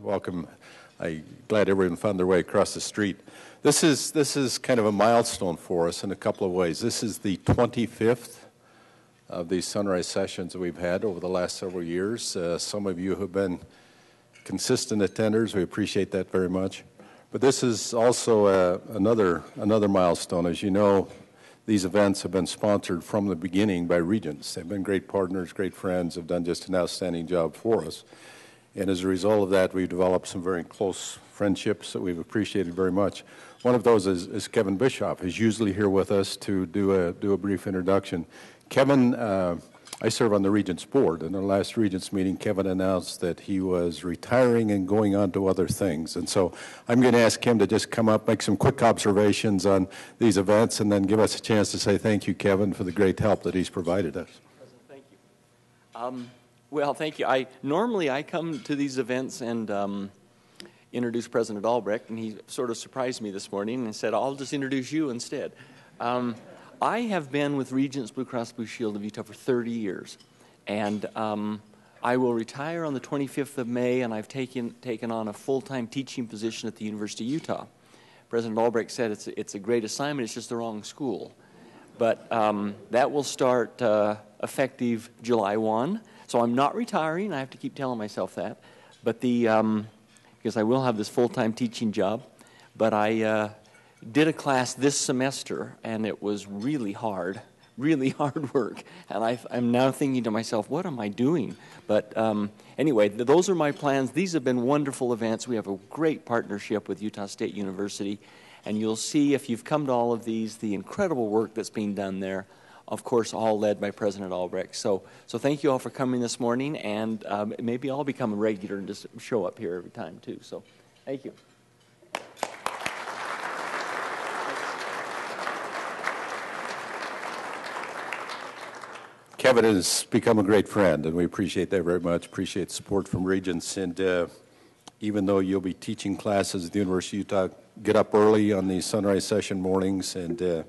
welcome. I'm glad everyone found their way across the street. This is kind of a milestone for us in a couple of ways. This is the 25th of these sunrise sessions that we've had over the last several years. Some of you have been consistent attenders. We appreciate that very much. But this is also another milestone. As you know, these events have been sponsored from the beginning by Regents. They've been great partners, great friends, have done just an outstanding job for us. And as a result of that, we've developed some very close friendships that we've appreciated very much. One of those is Kevin Bischoff. He's usually here with us to do a brief introduction. Kevin, I serve on the Regents board. In the last Regents meeting, Kevin announced that he was retiring and going on to other things. And so I'm going to ask him to just come up, make some quick observations on these events, and then give us a chance to say thank you, Kevin, for the great help that he's provided us. Thank you. Well, thank you. Normally I come to these events and introduce President Albrecht, and he sort of surprised me this morning and said, I'll just introduce you instead. I have been with Regents Blue Cross Blue Shield of Utah for 30 years, and I will retire on the 25th of May, and I've taken on a full-time teaching position at the University of Utah. President Albrecht said it's a great assignment, it's just the wrong school. But that will start effective July 1, so I'm not retiring. I have to keep telling myself that, but because I will have this full-time teaching job, but I did a class this semester, and it was really hard work. And I'm now thinking to myself, what am I doing? But anyway, those are my plans. These have been wonderful events. We have a great partnership with Utah State University, and you'll see if you've come to all of these, the incredible work that's being done there, of course, all led by President Albrecht. So thank you all for coming this morning, and maybe I'll become a regular and just show up here every time, too. So thank you. Kevin has become a great friend, and we appreciate that very much, appreciate support from Regents. And even though you'll be teaching classes at the University of Utah, get up early on these sunrise session mornings and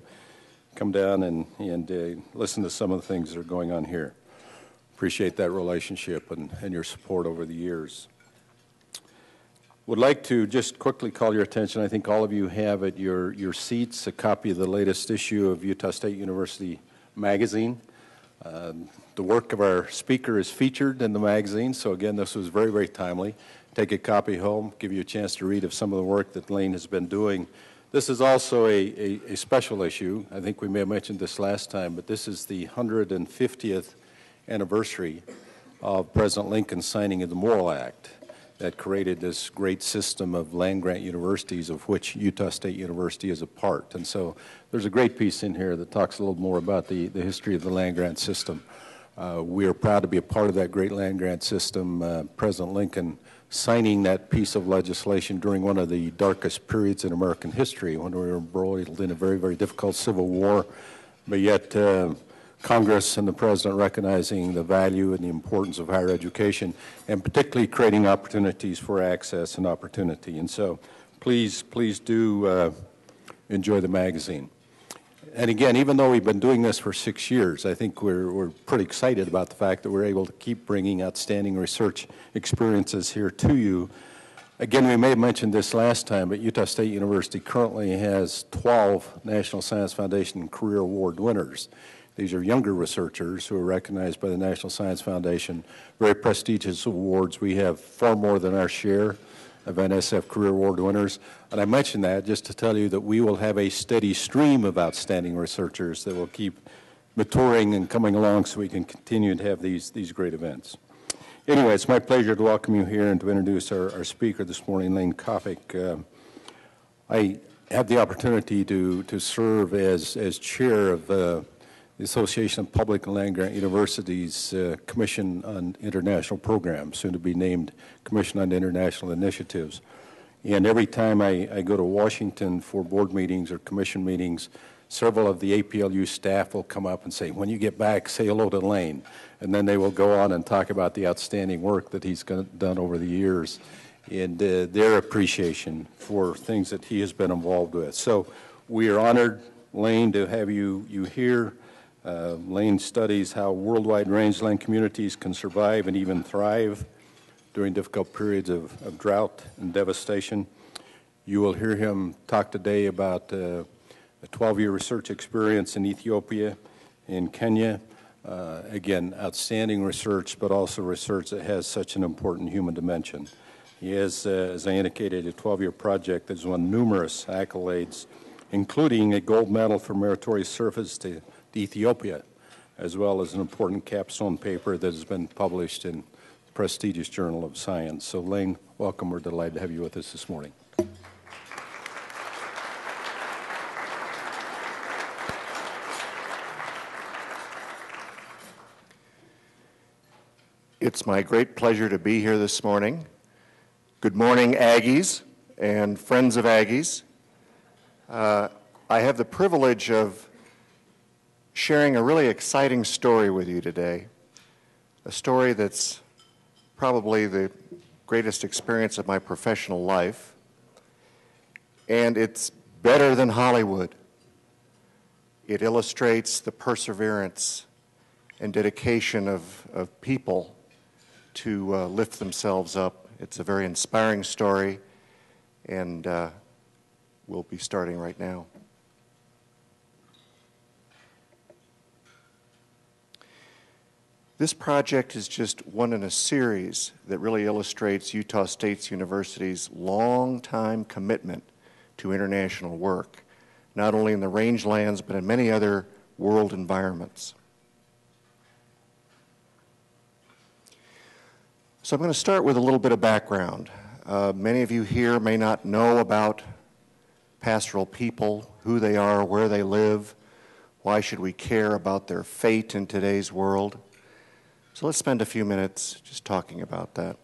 come down and listen to some of the things that are going on here. Appreciate that relationship and your support over the years. Would like to just quickly call your attention. I think all of you have at your seats a copy of the latest issue of Utah State University magazine. The work of our speaker is featured in the magazine, so again, this was very, very timely. Take a copy home, give you a chance to read of some of the work that Layne has been doing. This is also a special issue. I think we may have mentioned this last time, but this is the 150th anniversary of President Lincoln's signing of the Morrill Act that created this great system of land-grant universities, of which Utah State University is a part. And so there's a great piece in here that talks a little more about the history of the land-grant system. We are proud to be a part of that great land-grant system. President Lincoln signing that piece of legislation during one of the darkest periods in American history, when we were embroiled in a very, very difficult civil war, but yet Congress and the President recognizing the value and the importance of higher education, and particularly creating opportunities for access and opportunity. And so please do enjoy the magazine. And again, even though we've been doing this for 6 years, I think we're pretty excited about the fact that we're able to keep bringing outstanding research experiences here to you. Again, we may have mentioned this last time, but Utah State University currently has 12 National Science Foundation Career Award winners. These are younger researchers who are recognized by the National Science Foundation, very prestigious awards. We have far more than our share of NSF Career Award winners. And I mention that just to tell you that we will have a steady stream of outstanding researchers that will keep maturing and coming along so we can continue to have these great events. Anyway, it's my pleasure to welcome you here and to introduce our speaker this morning, Layne Coppock. I have the opportunity to serve as chair of the Association of Public and Land-Grant Universities Commission on International Programs, soon to be named Commission on International Initiatives. And every time I go to Washington for board meetings or commission meetings, several of the APLU staff will come up and say, when you get back, say hello to Layne. And then they will go on and talk about the outstanding work that he's done over the years and their appreciation for things that he has been involved with. So we are honored, Layne, to have you here. Layne studies how worldwide rangeland communities can survive and even thrive during difficult periods of drought and devastation. You will hear him talk today about a 12-year research experience in Ethiopia, in Kenya. Again, outstanding research, but also research that has such an important human dimension. He has, as I indicated, a 12-year project that has won numerous accolades, including a gold medal for meritorious service to Ethiopia, as well as an important capstone paper that has been published in the prestigious Journal of Science. So, Layne, welcome. We're delighted to have you with us this morning. It's my great pleasure to be here this morning. Good morning, Aggies and friends of Aggies. I have the privilege of sharing a really exciting story with you today, a story that's probably the greatest experience of my professional life, and it's better than Hollywood. It illustrates the perseverance and dedication of people to lift themselves up. It's a very inspiring story, and we'll be starting right now. This project is just one in a series that really illustrates Utah State University's long-time commitment to international work, not only in the rangelands, but in many other world environments. So I'm going to start with a little bit of background. Many of you here may not know about pastoral people, who they are, where they live, why should we care about their fate in today's world. So let's spend a few minutes just talking about that.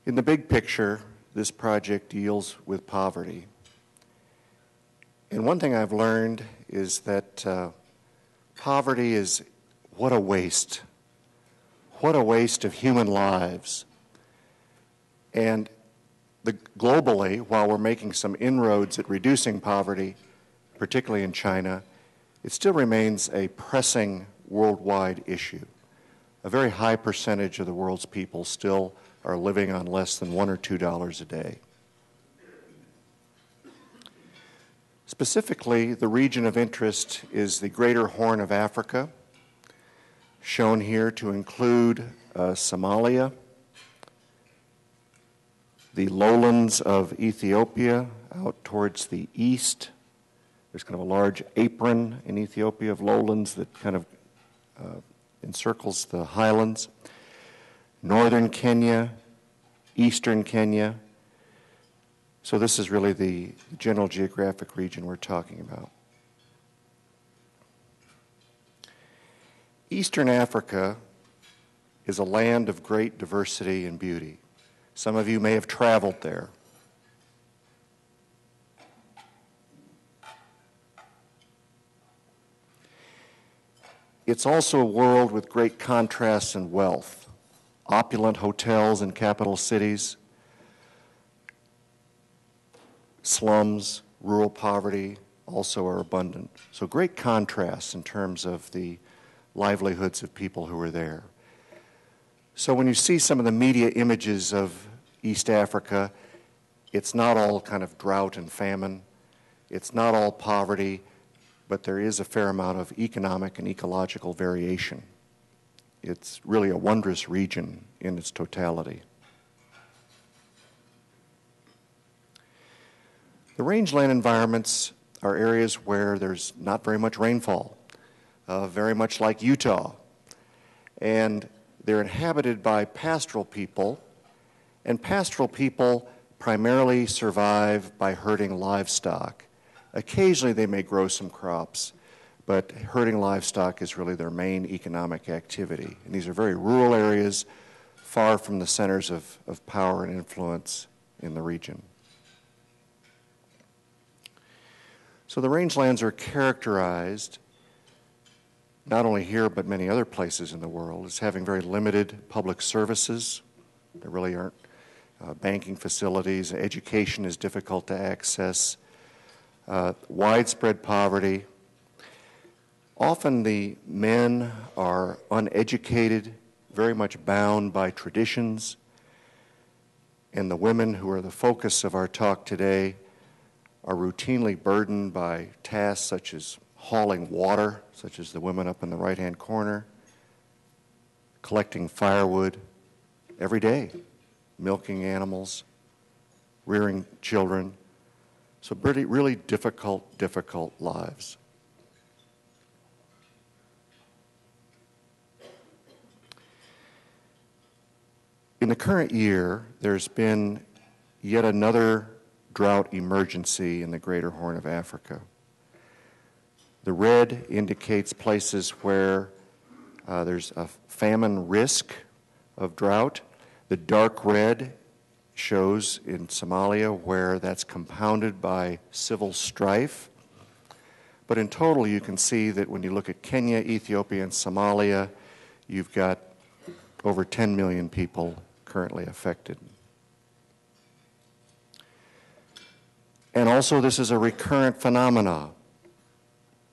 In the big picture, this project deals with poverty. And one thing I've learned is that poverty is what a waste of human lives. And globally, while we're making some inroads at reducing poverty, particularly in China, it still remains a pressing worldwide issue. A very high percentage of the world's people still are living on less than $1 or $2 a day. Specifically, the region of interest is the Greater Horn of Africa, shown here to include Somalia, the lowlands of Ethiopia out towards the east. There's kind of a large apron in Ethiopia of lowlands that kind of encircles the highlands. Northern Kenya, eastern Kenya. So this is really the general geographic region we're talking about. Eastern Africa is a land of great diversity and beauty. Some of you may have traveled there. It's also a world with great contrasts and wealth. Opulent hotels in capital cities, slums, rural poverty also are abundant. So great contrasts in terms of the livelihoods of people who are there. So when you see some of the media images of East Africa, it's not all kind of drought and famine. It's not all poverty, but there is a fair amount of economic and ecological variation. It's really a wondrous region in its totality. The rangeland environments are areas where there's not very much rainfall, very much like Utah. And they're inhabited by pastoral people, and pastoral people primarily survive by herding livestock. Occasionally they may grow some crops, but herding livestock is really their main economic activity. And these are very rural areas, far from the centers of power and influence in the region. So the rangelands are characterized, not only here but many other places in the world, as having very limited public services. There really aren't banking facilities. Education is difficult to access. Widespread poverty. Often the men are uneducated, very much bound by traditions, and the women, who are the focus of our talk today, are routinely burdened by tasks such as hauling water, such as the women up in the right-hand corner, collecting firewood every day, milking animals, rearing children. So really difficult lives. In the current year, there's been yet another drought emergency in the Greater Horn of Africa. The red indicates places where there's a famine risk of drought. The dark red shows in Somalia where that's compounded by civil strife. But in total, you can see that when you look at Kenya, Ethiopia, and Somalia, you've got over 10 million people currently affected. And also, this is a recurrent phenomena.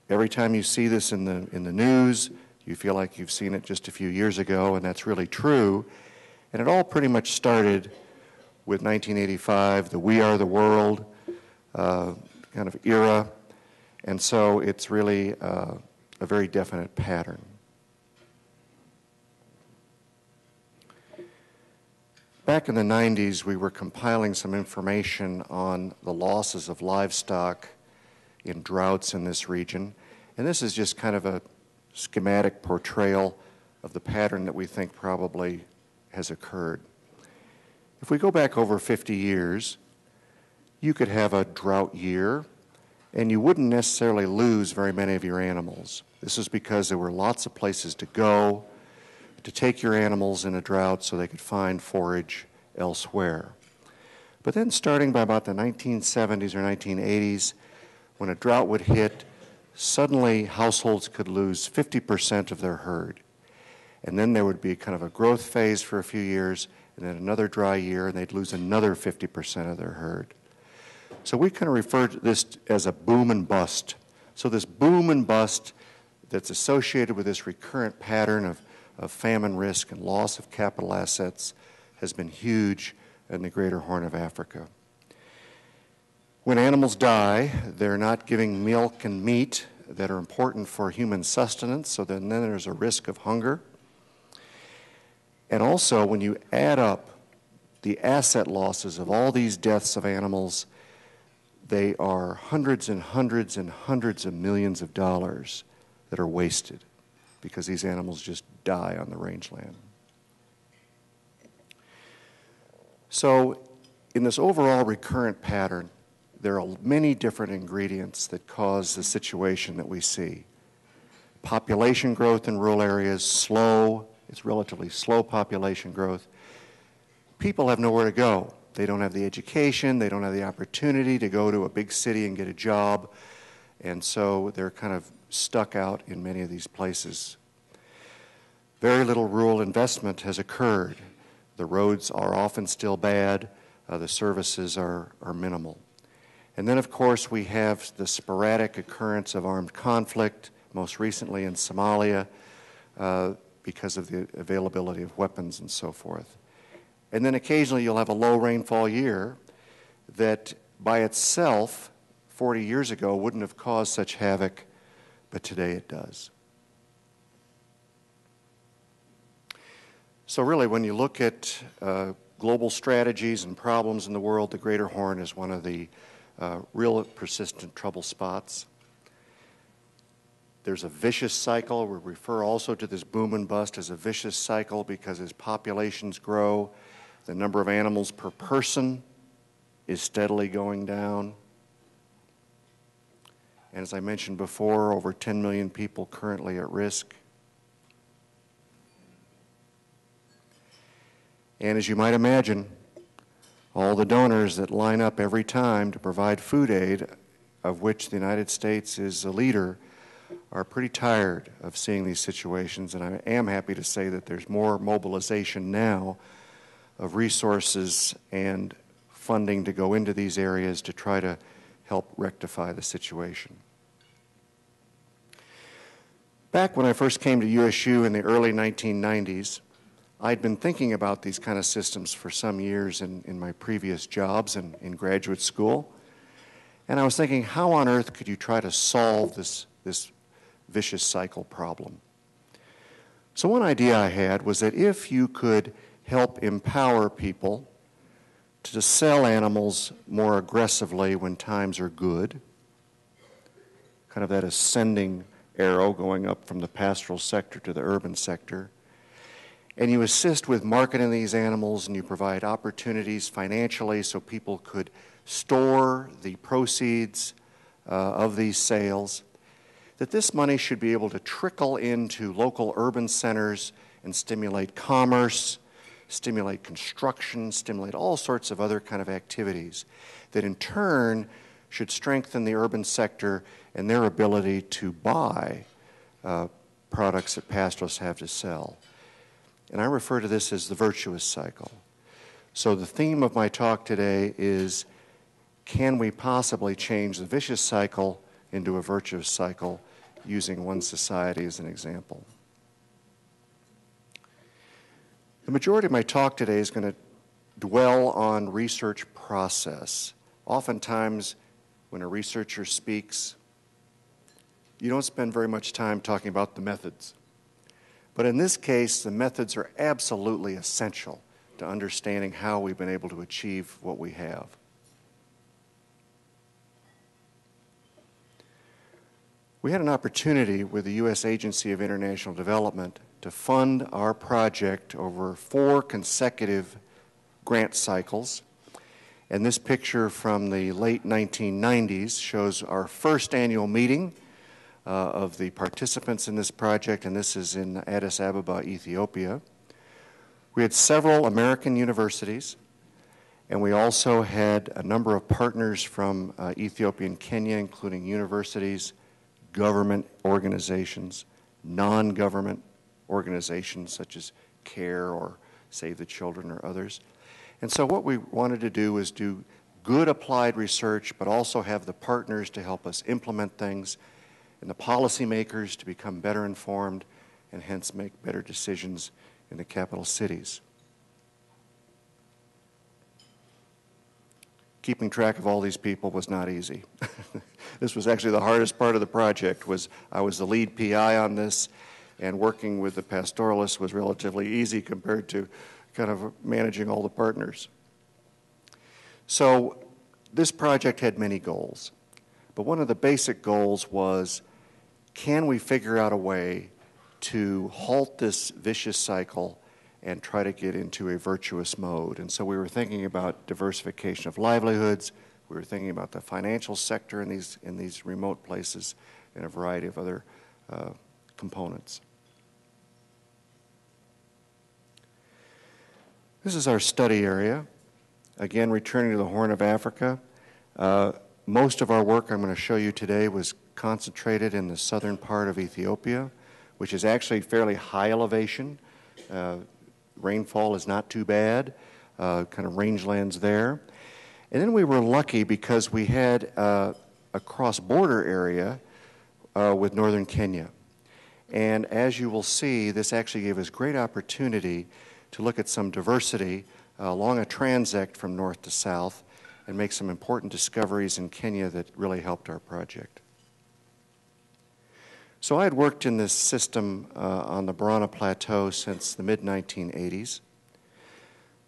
Every time you see this in the news, you feel like you've seen it just a few years ago, and that's really true. And it all pretty much started with 1985, the We Are the World kind of era. And so it's really a very definite pattern. Back in the 90s, we were compiling some information on the losses of livestock in droughts in this region. And this is just kind of a schematic portrayal of the pattern that we think probably has occurred. If we go back over 50 years, you could have a drought year, and you wouldn't necessarily lose very many of your animals. This is because there were lots of places to go to take your animals in a drought so they could find forage elsewhere. But then starting by about the 1970s or 1980s, when a drought would hit, suddenly households could lose 50% of their herd. And then there would be kind of a growth phase for a few years, and then another dry year, and they'd lose another 50% of their herd. So we kind of refer to this as a boom and bust. So this boom and bust that's associated with this recurrent pattern of famine risk and loss of capital assets has been huge in the Greater Horn of Africa. When animals die, they're not giving milk and meat that are important for human sustenance, so then there's a risk of hunger. And also, when you add up the asset losses of all these deaths of animals, they are hundreds and hundreds and hundreds of millions of dollars that are wasted because these animals just die on the rangeland. So in this overall recurrent pattern, there are many different ingredients that cause the situation that we see. Population growth in rural areas, slow, it's relatively slow population growth. People have nowhere to go. They don't have the education, they don't have the opportunity to go to a big city and get a job, and so they're kind of stuck out in many of these places. Very little rural investment has occurred. The roads are often still bad, the services are minimal. And then, of course, we have the sporadic occurrence of armed conflict, most recently in Somalia, because of the availability of weapons and so forth. And then occasionally you'll have a low rainfall year that by itself, 40 years ago, wouldn't have caused such havoc, but today it does. So really, when you look at global strategies and problems in the world, the Greater Horn is one of the real persistent trouble spots. There's a vicious cycle. We refer also to this boom and bust as a vicious cycle because as populations grow, the number of animals per person is steadily going down. And as I mentioned before, over 10 million people currently at risk. And as you might imagine, all the donors that line up every time to provide food aid, of which the United States is a leader, are pretty tired of seeing these situations. And I am happy to say that there's more mobilization now of resources and funding to go into these areas to try to help rectify the situation. Back when I first came to USU in the early 1990s, I'd been thinking about these kind of systems for some years in my previous jobs and in graduate school. And I was thinking, how on earth could you try to solve this vicious cycle problem? So one idea I had was that if you could help empower people to sell animals more aggressively when times are good, kind of that ascending arrow going up from the pastoral sector to the urban sector, and you assist with marketing these animals and you provide opportunities financially so people could store the proceeds of these sales, that this money should be able to trickle into local urban centers and stimulate commerce, stimulate construction, stimulate all sorts of other kind of activities that in turn should strengthen the urban sector and their ability to buy products that pastoralists have to sell. And I refer to this as the virtuous cycle. So the theme of my talk today is, can we possibly change the vicious cycle into a virtuous cycle using one society as an example? The majority of my talk today is going to dwell on research process. Oftentimes, when a researcher speaks, you don't spend very much time talking about the methods. But in this case, the methods are absolutely essential to understanding how we've been able to achieve what we have. We had an opportunity with the U.S. Agency of International Development to fund our project over 4 consecutive grant cycles. And this picture from the late 1990s shows our first annual meeting of the participants in this project, and this is in Addis Ababa, Ethiopia. We had several American universities, and we also had a number of partners from Ethiopia and Kenya, including universities, government organizations, non-government organizations such as CARE or Save the Children or others. And so what we wanted to do was do good applied research, but also have the partners to help us implement things and the policymakers to become better informed and hence make better decisions in the capital cities. Keeping track of all these people was not easy. This was actually the hardest part of the project. I was the lead PI on this, and working with the pastoralists was relatively easy compared to kind of managing all the partners. So this project had many goals, but one of the basic goals was, can we figure out a way to halt this vicious cycle and try to get into a virtuous mode? And so we were thinking about diversification of livelihoods, we were thinking about the financial sector in these remote places, and a variety of other components. This is our study area. Again, returning to the Horn of Africa. Most of our work I'm going to show you today was concentrated in the southern part of Ethiopia, which is actually fairly high elevation. Rainfall is not too bad, kind of rangelands there. And then we were lucky because we had a cross-border area with northern Kenya. And as you will see, this actually gave us great opportunity to look at some diversity along a transect from north to south and make some important discoveries in Kenya that really helped our project. So I had worked in this system on the Borana Plateau since the mid-1980s.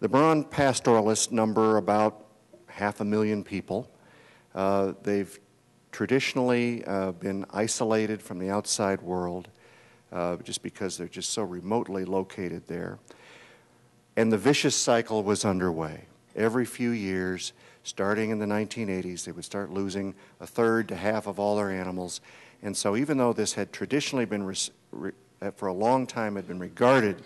The Boran pastoralists number about 500,000 people. They've traditionally been isolated from the outside world just because they're just so remotely located there. And the vicious cycle was underway. Every few years, starting in the 1980s, they would start losing a third to half of all their animals. And so even though this had traditionally been, for a long time, had been regarded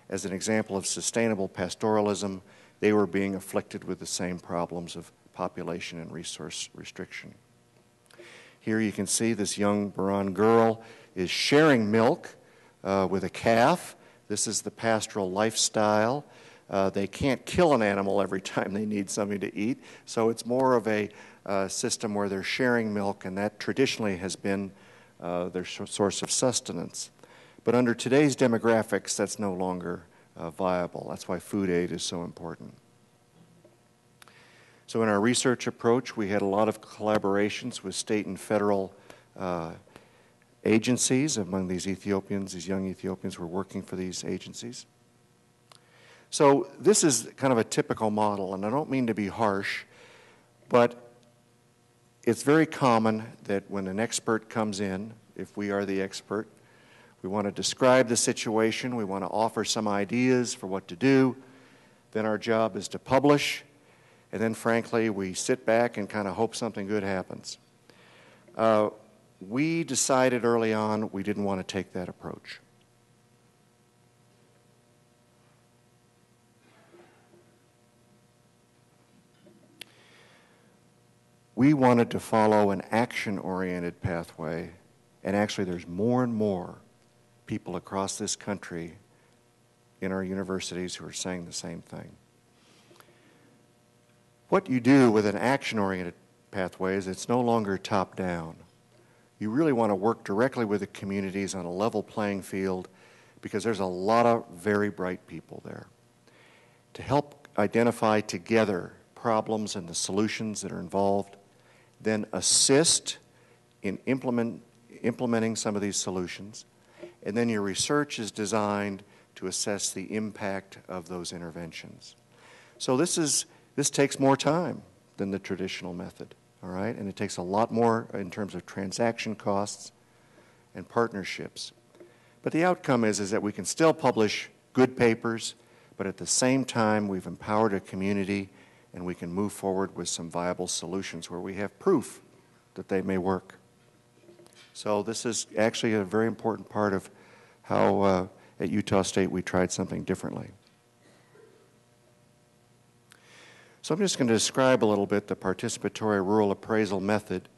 as an example of sustainable pastoralism, they were being afflicted with the same problems of population and resource restriction. Here you can see this young Boran girl is sharing milk with a calf. This is the pastoral lifestyle. They can't kill an animal every time they need something to eat, so it's more of a system where they're sharing milk, and that traditionally has been their source of sustenance. But under today's demographics, that's no longer viable. That's why food aid is so important. So in our research approach, we had a lot of collaborations with state and federal agencies. Among these Ethiopians, these young Ethiopians were working for these agencies. So this is kind of a typical model, and I don't mean to be harsh, but it's very common that when an expert comes in, if we are the expert, we want to describe the situation, we want to offer some ideas for what to do, then our job is to publish, and then frankly we sit back and kind of hope something good happens. We decided early on we didn't want to take that approach. We wanted to follow an action-oriented pathway, and actually there's more and more people across this country in our universities who are saying the same thing. What you do with an action-oriented pathway is it's no longer top-down. You really want to work directly with the communities on a level playing field because there's a lot of very bright people there. To help identify together problems and the solutions that are involved, then assist in implementing some of these solutions, and then your research is designed to assess the impact of those interventions. So this takes more time than the traditional method, all right? And it takes a lot more in terms of transaction costs and partnerships. But the outcome is that we can still publish good papers, but at the same time we've empowered a community and we can move forward with some viable solutions where we have proof that they may work. So this is actually a very important part of how at Utah State we tried something differently. So I'm just going to describe a little bit the participatory rural appraisal method,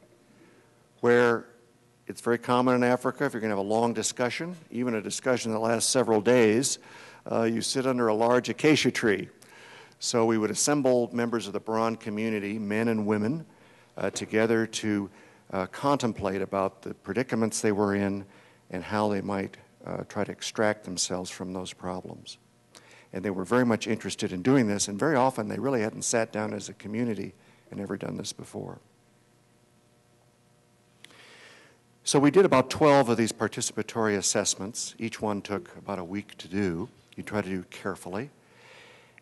where it's very common in Africa. If you're going to have a long discussion, even a discussion that lasts several days, you sit under a large acacia tree. So we would assemble members of the Baran community, men and women, together to contemplate about the predicaments they were in and how they might try to extract themselves from those problems. And they were very much interested in doing this, and very often they really hadn't sat down as a community and never done this before. So we did about 12 of these participatory assessments. Each one took about a week to do. You try to do carefully.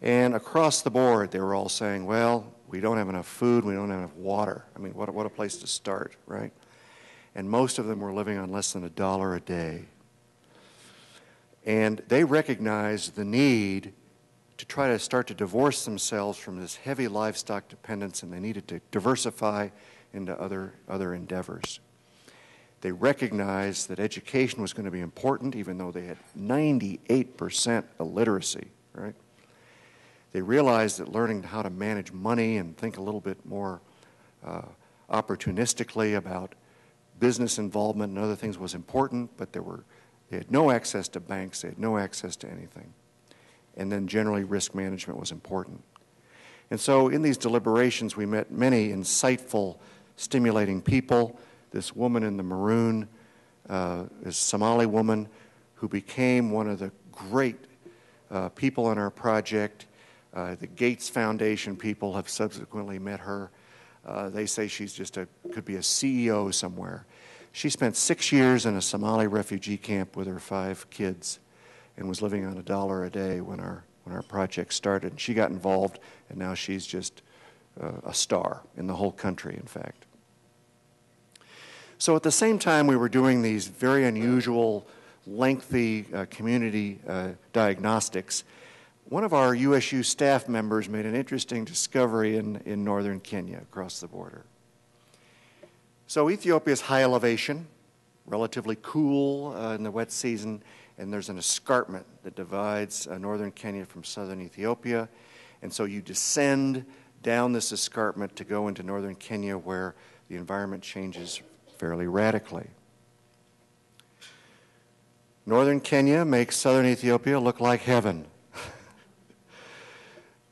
And across the board, they were all saying, well, we don't have enough food, we don't have enough water. I mean, what a place to start, right? And most of them were living on less than $1 a day. And they recognized the need to try to start to divorce themselves from this heavy livestock dependence, and they needed to diversify into other endeavors. They recognized that education was going to be important, even though they had 98% illiteracy, right? They realized that learning how to manage money and think a little bit more opportunistically about business involvement and other things was important, but they had no access to banks, they had no access to anything. And then generally risk management was important. And so in these deliberations we met many insightful, stimulating people. This woman in the maroon is a Somali woman who became one of the great people in our project. The Gates Foundation people have subsequently met her. They say she's could be a CEO somewhere. She spent 6 years in a Somali refugee camp with her 5 kids and was living on $1 a day when our project started. She got involved, and now she's just a star in the whole country, in fact. So at the same time we were doing these very unusual, lengthy community diagnostics, one of our USU staff members made an interesting discovery in northern Kenya across the border. So Ethiopia is high elevation, relatively cool in the wet season, and there's an escarpment that divides northern Kenya from southern Ethiopia. And so you descend down this escarpment to go into northern Kenya where the environment changes fairly radically. Northern Kenya makes southern Ethiopia look like heaven.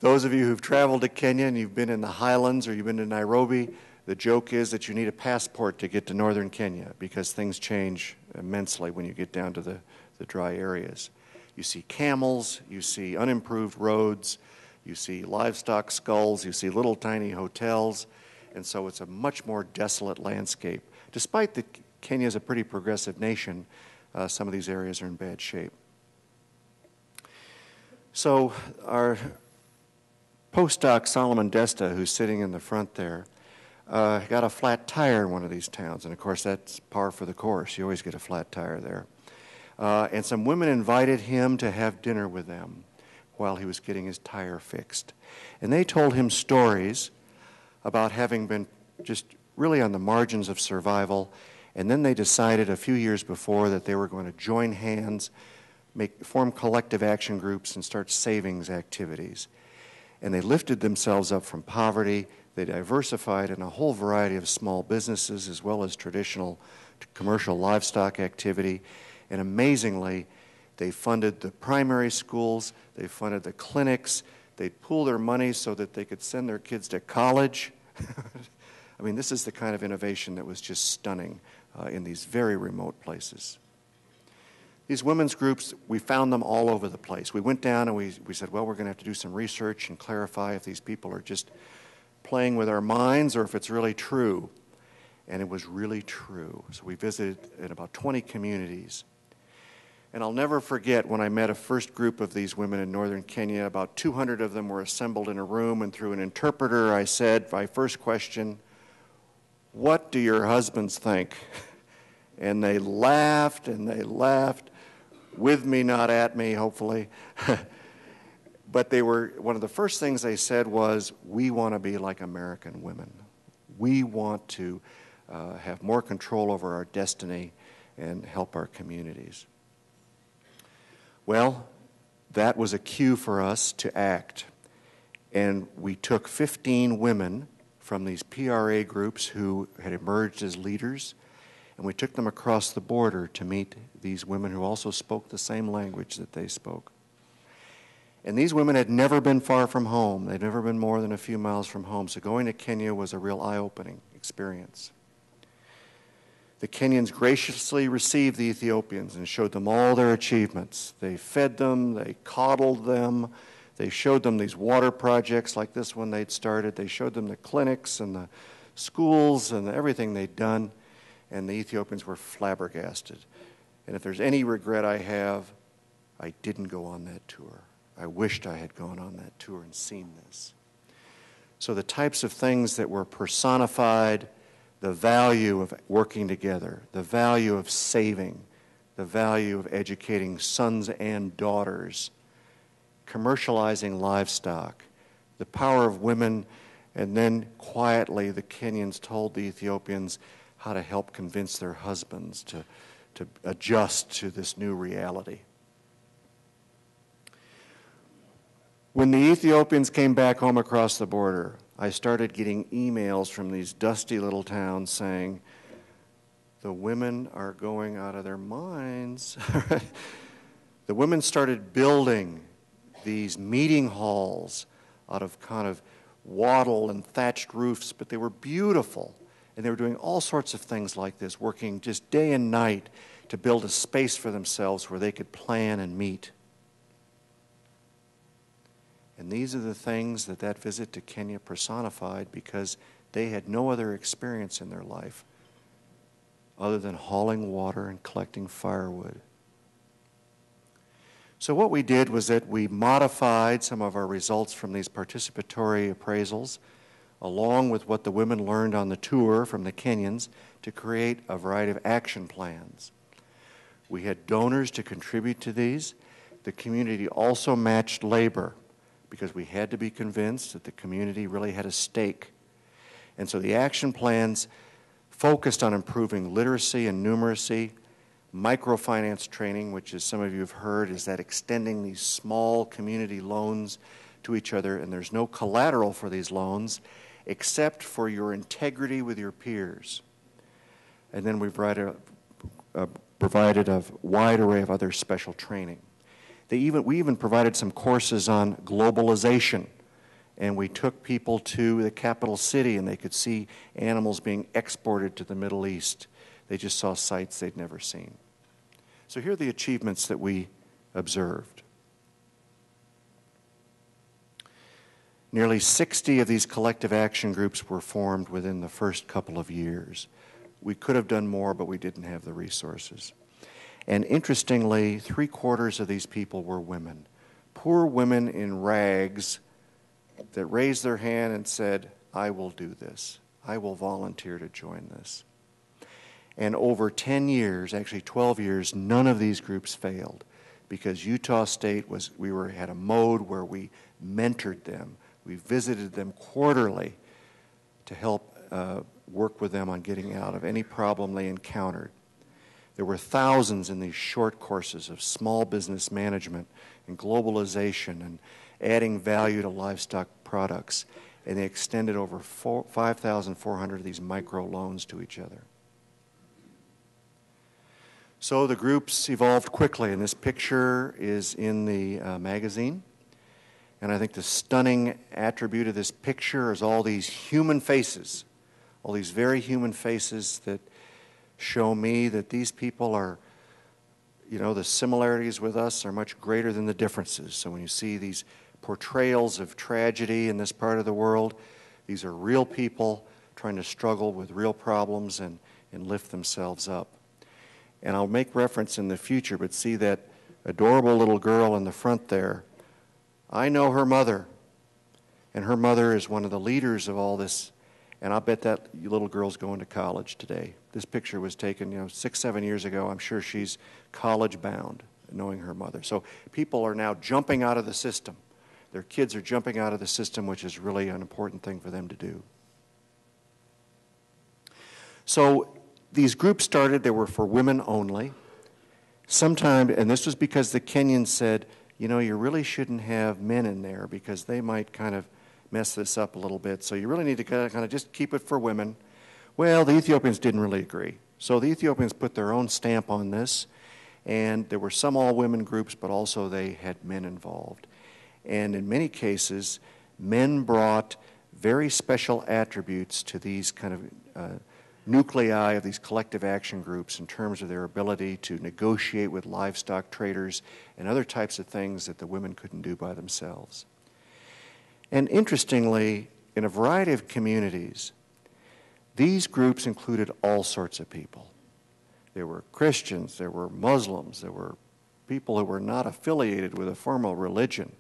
Those of you who've traveled to Kenya and you've been in the highlands or you've been to Nairobi, The joke is that you need a passport to get to northern Kenya because things change immensely when you get down to the dry areas. You see camels, you see unimproved roads, you see livestock skulls, you see little tiny hotels, and so it's a much more desolate landscape. Despite that Kenya is a pretty progressive nation, some of these areas are in bad shape. So our postdoc, Solomon Desta, who's sitting in the front there, got a flat tire in one of these towns, and of course that's par for the course. You always get a flat tire there. And some women invited him to have dinner with them while he was getting his tire fixed. And they told him stories about having been just really on the margins of survival, and then they decided a few years before that they were going to join hands, form collective action groups, and start savings activities. And they lifted themselves up from poverty. They diversified in a whole variety of small businesses as well as traditional commercial livestock activity. And amazingly, they funded the primary schools, they funded the clinics, they'd pool their money so that they could send their kids to college. I mean, this is the kind of innovation that was just stunning in these very remote places. These women's groups, we found them all over the place. We went down and we said, well, we're going to have to do some research and clarify if these people are just playing with our minds or if it's really true. And it was really true. So we visited in about 20 communities. And I'll never forget when I met a first group of these women in northern Kenya. About 200 of them were assembled in a room, and through an interpreter I said, my first question, what do your husbands think? And they laughed, with me, not at me, hopefully. But one of the first things they said was, we want to be like American women. We want to have more control over our destiny and help our communities. Well, that was a cue for us to act. And we took 15 women from these PRA groups who had emerged as leaders, and we took them across the border to meet these women who also spoke the same language that they spoke. And these women had never been far from home. They'd never been more than a few miles from home, so going to Kenya was a real eye-opening experience. The Kenyans graciously received the Ethiopians and showed them all their achievements. They fed them, they coddled them, they showed them these water projects like this one they'd started. They showed them the clinics and the schools and everything they'd done, and the Ethiopians were flabbergasted. And if there's any regret I have, I didn't go on that tour. I wished I had gone on that tour and seen this. So the types of things that were personified, the value of working together, the value of saving, the value of educating sons and daughters, commercializing livestock, the power of women, and then quietly the Kenyans told the Ethiopians how to help convince their husbands to adjust to this new reality. When the Ethiopians came back home across the border, I started getting emails from these dusty little towns saying, the women are going out of their minds. The women started building these meeting halls out of kind of wattle and thatched roofs, but they were beautiful. And they were doing all sorts of things like this, working just day and night to build a space for themselves where they could plan and meet. And these are the things that visit to Kenya personified, because they had no other experience in their life other than hauling water and collecting firewood. So what we did was that we modified some of our results from these participatory appraisals, along with what the women learned on the tour from the Kenyans, to create a variety of action plans. We had donors to contribute to these. The community also matched labor, because we had to be convinced that the community really had a stake. And so the action plans focused on improving literacy and numeracy, microfinance training, which, as some of you have heard, is that extending these small community loans to each other, and there's no collateral for these loans except for your integrity with your peers. And then we've provided a wide array of other special training. We even provided some courses on globalization and we took people to the capital city, and they could see animals being exported to the Middle East. They just saw sights they'd never seen. So here are the achievements that we observed. Nearly 60 of these collective action groups were formed within the first couple of years. We could have done more, but we didn't have the resources. And interestingly, 3/4 of these people were women. Poor women in rags that raised their hand and said, I will do this. I will volunteer to join this. And over 10 years, actually 12 years, none of these groups failed, because Utah State had a mode where we mentored them. We visited them quarterly to help work with them on getting out of any problem they encountered. There were thousands in these short courses of small business management and globalization and adding value to livestock products, and they extended over 5,400 of these micro loans to each other. So the groups evolved quickly, and this picture is in the magazine. And I think the stunning attribute of this picture is all these human faces, all these very human faces that show me that these people are, the similarities with us are much greater than the differences. So when you see these portrayals of tragedy in this part of the world, these are real people trying to struggle with real problems and lift themselves up. And I'll make reference in the future, but see that adorable little girl in the front there. I know her mother, and her mother is one of the leaders of all this, and I'll bet that little girl's going to college today. This picture was taken, 6, 7 years ago. I'm sure she's college-bound, knowing her mother. So people are now jumping out of the system. Their kids are jumping out of the system, which is really an important thing for them to do. So these groups started, they were for women only. And this was because the Kenyans said, you really shouldn't have men in there because they might kind of mess this up a little bit. So you really need to kind of just keep it for women. Well, the Ethiopians didn't really agree. So the Ethiopians put their own stamp on this, and there were some all-women groups, but also they had men involved. And in many cases, men brought very special attributes to these kind of nuclei of these collective action groups in terms of their ability to negotiate with livestock traders and other types of things that the women couldn't do by themselves. And interestingly, in a variety of communities, these groups included all sorts of people. There were Christians, there were Muslims, there were people who were not affiliated with a formal religion,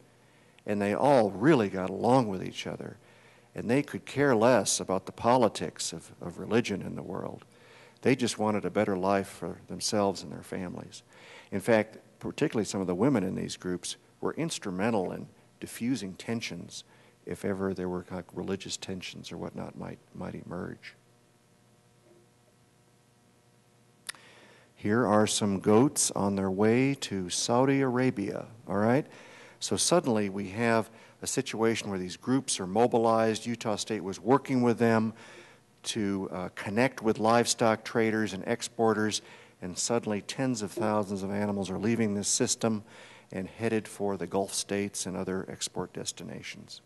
and they all really got along with each other. And they could care less about the politics of religion in the world. They just wanted a better life for themselves and their families. In fact, particularly some of the women in these groups were instrumental in diffusing tensions if ever there were like religious tensions or whatnot might emerge. Here are some goats on their way to Saudi Arabia, all right? So suddenly we have a situation where these groups are mobilized. Utah State was working with them to connect with livestock traders and exporters, and suddenly tens of thousands of animals are leaving this system and headed for the Gulf states and other export destinations.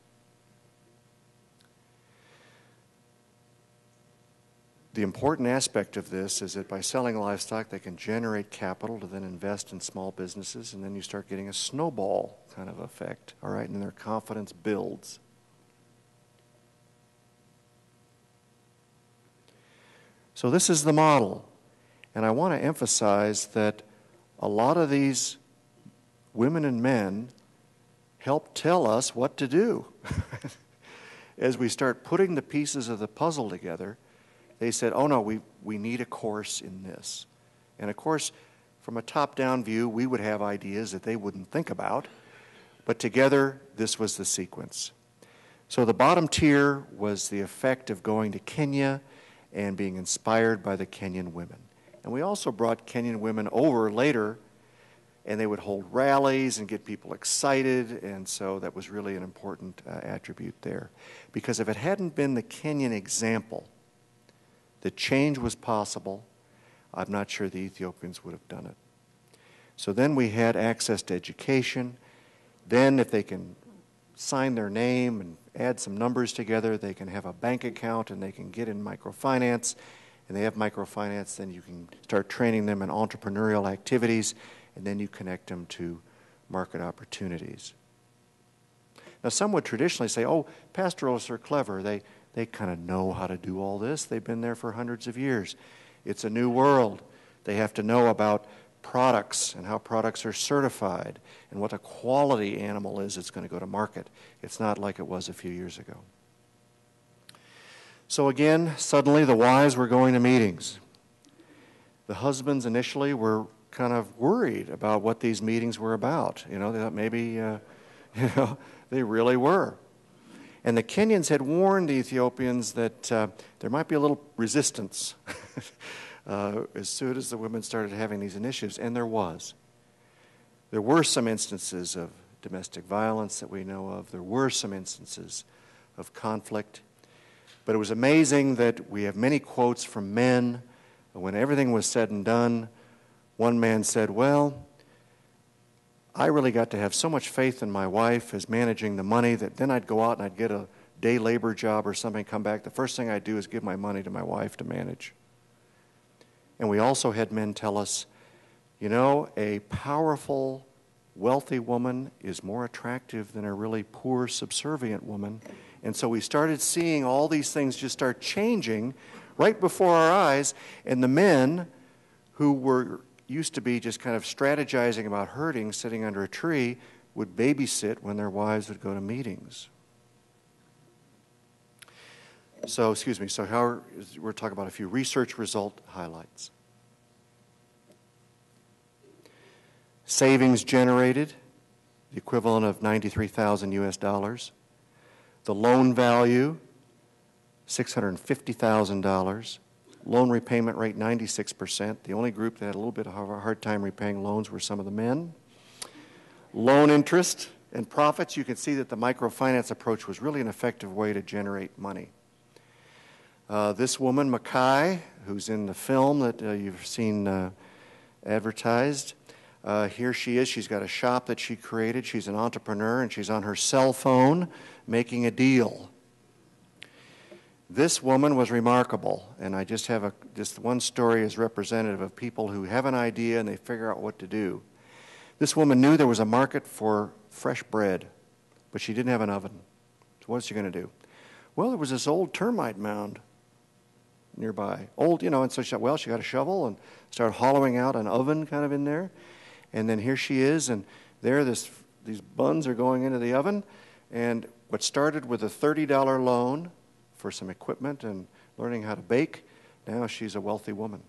The important aspect of this is that by selling livestock, they can generate capital to then invest in small businesses, and then you start getting a snowball kind of effect, all right, and their confidence builds. So this is the model, and I want to emphasize that a lot of these women and men help tell us what to do. As we start putting the pieces of the puzzle together, they said, oh no, we need a course in this. And of course, from a top-down view, we would have ideas that they wouldn't think about, but together, this was the sequence. So the bottom tier was the effect of going to Kenya and being inspired by the Kenyan women. And we also brought Kenyan women over later, and they would hold rallies and get people excited, and so that was really an important attribute there. Because if it hadn't been the Kenyan example, that change was possible, I'm not sure the Ethiopians would have done it. So then we had access to education. Then if they can sign their name and add some numbers together. They can have a bank account and they can get in microfinance. And they have microfinance, then you can start training them in entrepreneurial activities, and then you connect them to market opportunities. Now, some would traditionally say, oh, pastoralists are clever. They kind of know how to do all this. They've been there for hundreds of years. It's a new world. They have to know about products and how products are certified and what a quality animal is that's going to go to market. It's not like it was a few years ago. So again, suddenly the wives were going to meetings. The husbands initially were kind of worried about what these meetings were about. You know, they thought maybe, they really were. And the Kenyans had warned the Ethiopians that there might be a little resistance as soon as the women started having these initiatives, and there was. There were some instances of domestic violence that we know of. There were some instances of conflict. But it was amazing that we have many quotes from men. When everything was said and done, one man said, well, I really got to have so much faith in my wife as managing the money that then I'd go out and I'd get a day labor job or something, come back. The first thing I'd do is give my money to my wife to manage. And we also had men tell us, you know, a powerful, wealthy woman is more attractive than a really poor, subservient woman. And so we started seeing all these things just start changing right before our eyes. And the men who were used to be just kind of strategizing about herding, sitting under a tree, would babysit when their wives would go to meetings. So, we're talking about a few research result highlights. Savings generated, the equivalent of 93,000 US dollars. The loan value, $650,000. Loan repayment rate, 96%. The only group that had a little bit of a hard time repaying loans were some of the men. Loan interest and profits, you can see that the microfinance approach was really an effective way to generate money. This woman, Mackay, who's in the film that you've seen advertised, here she is. She's got a shop that she created. She's an entrepreneur, and she's on her cell phone making a deal. This woman was remarkable, and I just have this one story as representative of people who have an idea and they figure out what to do. This woman knew there was a market for fresh bread, but she didn't have an oven. So what's she going to do? Well, there was this old termite mound nearby. Old, and so she got a shovel and started hollowing out an oven kind of in there. And then here she is, and there these buns are going into the oven. And what started with a $30 loan for some equipment and learning how to bake, now she's a wealthy woman.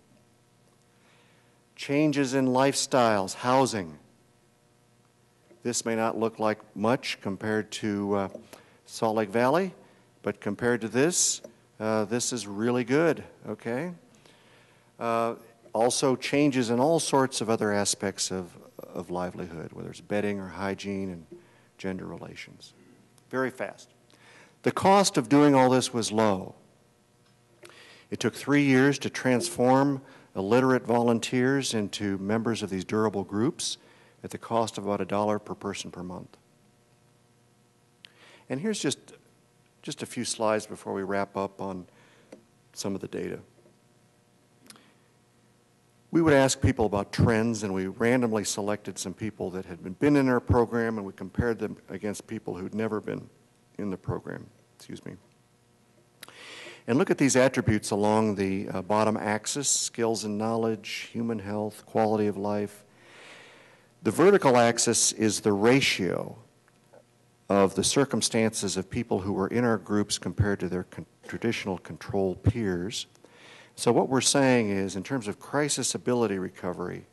Changes in lifestyles, housing. This may not look like much compared to Salt Lake Valley, but compared to this is really good, okay? Also changes in all sorts of other aspects of livelihood, whether it's bedding or hygiene and gender relations. Very fast. The cost of doing all this was low. It took 3 years to transform illiterate volunteers into members of these durable groups at the cost of about $1 per person per month. And here's just a few slides before we wrap up on some of the data. We would ask people about trends, and we randomly selected some people that had been in our program, and we compared them against people who'd never been in the program. And look at these attributes along the bottom axis: skills and knowledge, human health, quality of life. The vertical axis is the ratio of the circumstances of people who were in our groups compared to their traditional control peers. So what we're saying is, in terms of crisis ability recovery,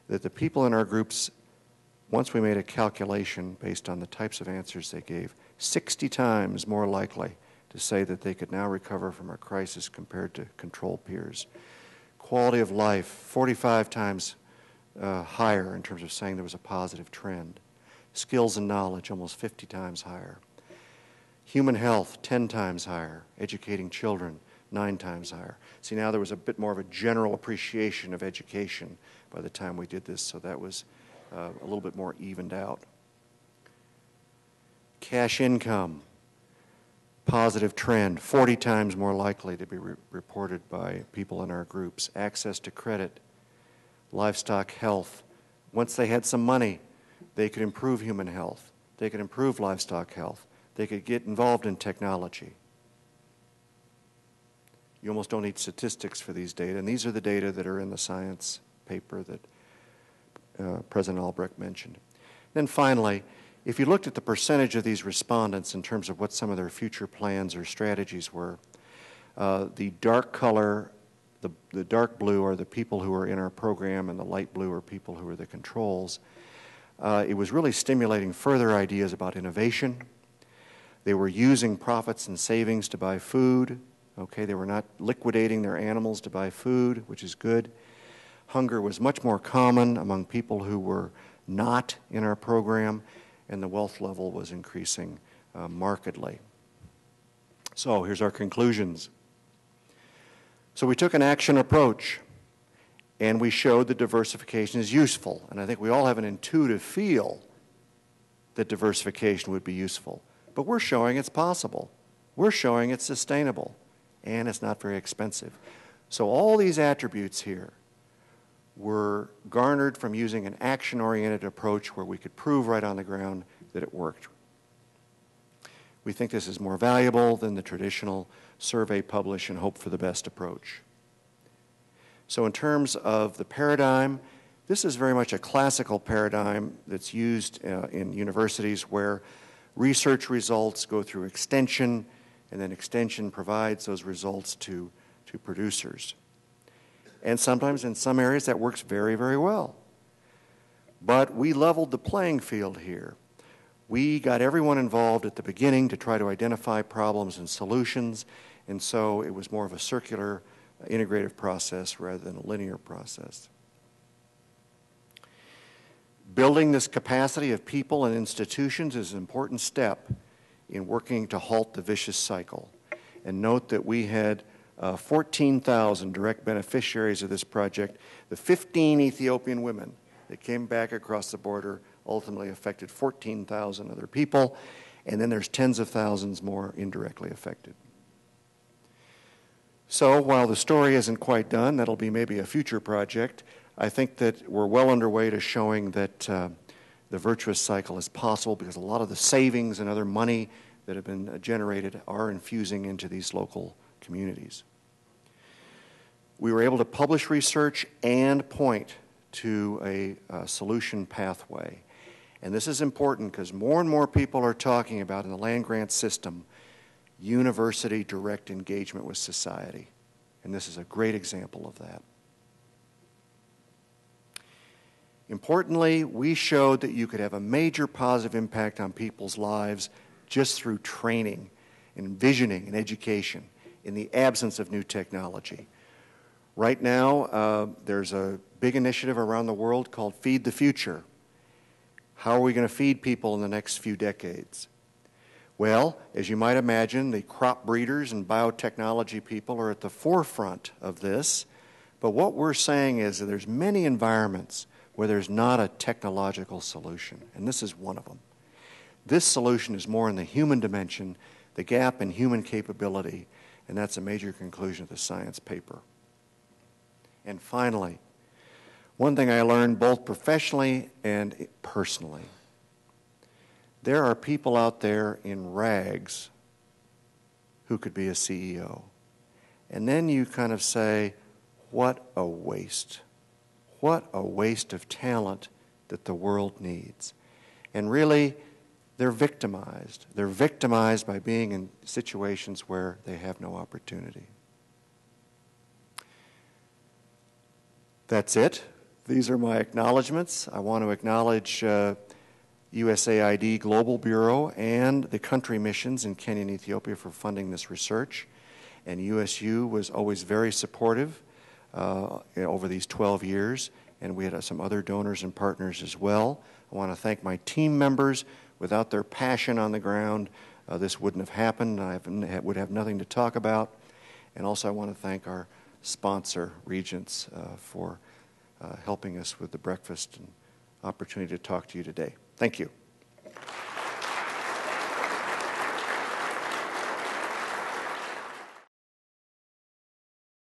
that the people in our groups, once we made a calculation based on the types of answers they gave, 60 times more likely to say that they could now recover from a crisis compared to control peers. Quality of life, 45 times higher in terms of saying there was a positive trend. Skills and knowledge, almost 50 times higher. Human health, 10 times higher. Educating children, 9 times higher. See, now there was a bit more of a general appreciation of education by the time we did this, so that was a little bit more evened out. Cash income, positive trend, 40 times more likely to be reported by people in our groups. Access to credit, livestock health. Once they had some money, they could improve human health. They could improve livestock health. They could get involved in technology. You almost don't need statistics for these data, and these are the data that are in the science paper that President Albrecht mentioned. Then finally, if you looked at the percentage of these respondents in terms of what some of their future plans or strategies were, the dark color, the dark blue are the people who are in our program, and the light blue are people who are the controls. It was really stimulating further ideas about innovation. They were using profits and savings to buy food. Okay, they were not liquidating their animals to buy food, which is good. Hunger was much more common among people who were not in our program, and the wealth level was increasing markedly. So here's our conclusions. So we took an action approach, and we showed that diversification is useful. And I think we all have an intuitive feel that diversification would be useful. But we're showing it's possible. We're showing it's sustainable, and it's not very expensive. So all these attributes here were garnered from using an action-oriented approach where we could prove right on the ground that it worked. We think this is more valuable than the traditional survey, publish, and hope for the best approach. So in terms of the paradigm, this is very much a classical paradigm that's used in universities where research results go through extension, and then extension provides those results to producers. And sometimes in some areas that works very, very well. But we leveled the playing field here. We got everyone involved at the beginning to try to identify problems and solutions, and so it was more of a circular, integrative process rather than a linear process. Building this capacity of people and institutions is an important step in working to halt the vicious cycle. And note that we had 14,000 direct beneficiaries of this project. The 15 Ethiopian women that came back across the border ultimately affected 14,000 other people, and then there's tens of thousands more indirectly affected. So while the story isn't quite done, that'll be maybe a future project, I think that we're well underway to showing that the virtuous cycle is possible because a lot of the savings and other money that have been generated are infusing into these local communities. We were able to publish research and point to a solution pathway. And this is important because more and more people are talking about in the land grant system university direct engagement with society. And this is a great example of that. Importantly, we showed that you could have a major positive impact on people's lives just through training, envisioning, and education in the absence of new technology. Right now, there's a big initiative around the world called Feed the Future. How are we going to feed people in the next few decades? Well, as you might imagine, the crop breeders and biotechnology people are at the forefront of this. But what we're saying is that there's many environments where there's not a technological solution, and this is one of them. This solution is more in the human dimension, the gap in human capability, and that's a major conclusion of the science paper. And finally, one thing I learned both professionally and personally, there are people out there in rags who could be a CEO. And then you kind of say, what a waste. What a waste of talent that the world needs. And really, they're victimized. They're victimized by being in situations where they have no opportunity. That's it. These are my acknowledgments. I want to acknowledge USAID Global Bureau and the country missions in Kenya and Ethiopia for funding this research. And USU was always very supportive over these 12 years, and we had some other donors and partners as well. I want to thank my team members. Without their passion on the ground, this wouldn't have happened. I would have nothing to talk about. And also I want to thank our sponsor, Regents, for helping us with the breakfast and opportunity to talk to you today. Thank you.